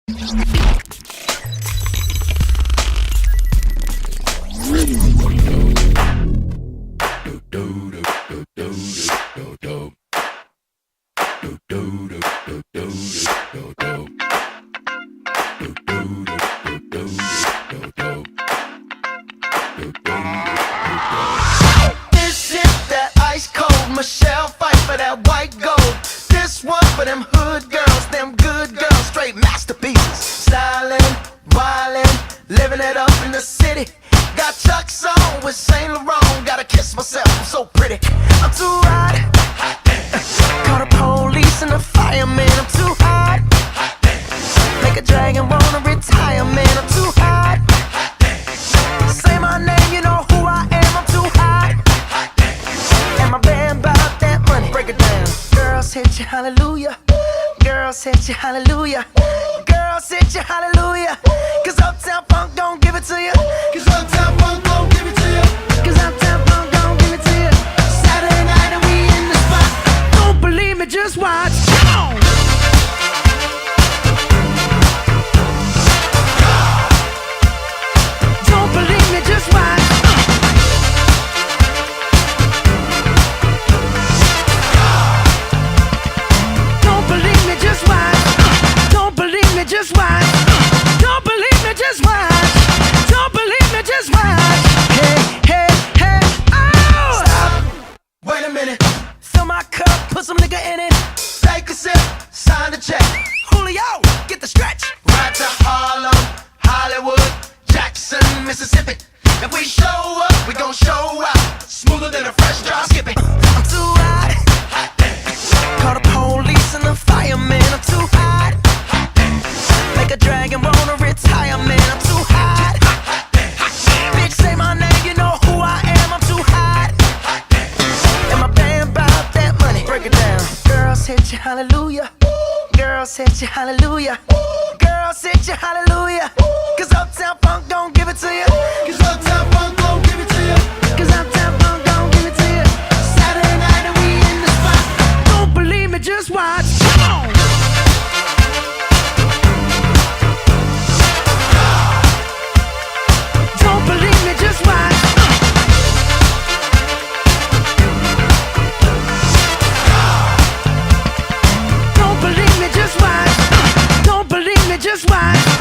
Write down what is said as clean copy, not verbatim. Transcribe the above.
This is that ice cold Michelle fight for that white gold. This one for them hood girls, them good girls, straight masterpieces. Stylin', wildin', living it up in the city. Got Chuck's on with Saint Laurent. Gotta kiss myself, I'm so pretty. I'm too hot. Call the police and the fireman. I'm too hot. Make a dragon wanna retire, man. I'm too hot. Say my name, you know who I am. I'm too hot. And my band bout that money. Break it down. Girls hit you, hallelujah. Girls hit you, hallelujah. Girls hit you, hallelujah. Cause Uptown Funk don't give it to you. Cause Uptown Funk don't give it to you. Cause Uptown Funk don't give it to you. Saturday night and we in the spot. Don't believe me, just watch. Come on. Don't believe me, just watch. Don't believe me, just watch. Don't believe me, just watch. Don't believe me, just watch. Don't believe me, just watch. Hey, hey, hey, oh! Stop. Wait a minute. Fill my cup, put some nigga in it. Take a sip, sign the check. Julio, get the stretch. Right to Harlem, Hollywood, Jackson, Mississippi. If we show up, we gon' show out. Smoother than a fresh drop skipping. I'm too hot. Call the police and the fireman. I'm too hot. Make a dragon wanna retire, man. I'm too hot. Bitch, say my name, you know who I am. I'm too hot. And my band bout that money. Break it down. Girls hit you, hallelujah. Girls hit you, hallelujah. Girls hit you, hallelujah. Cause Uptown Funk don't give it to you. Cause Uptown Funk don't give it to you. Cause Uptown Funk don't give it to you. Saturday night and we in the spot. Don't believe me, just watch. Come on. Don't believe me, just watch. Don't believe me, just watch. Don't believe me, just watch.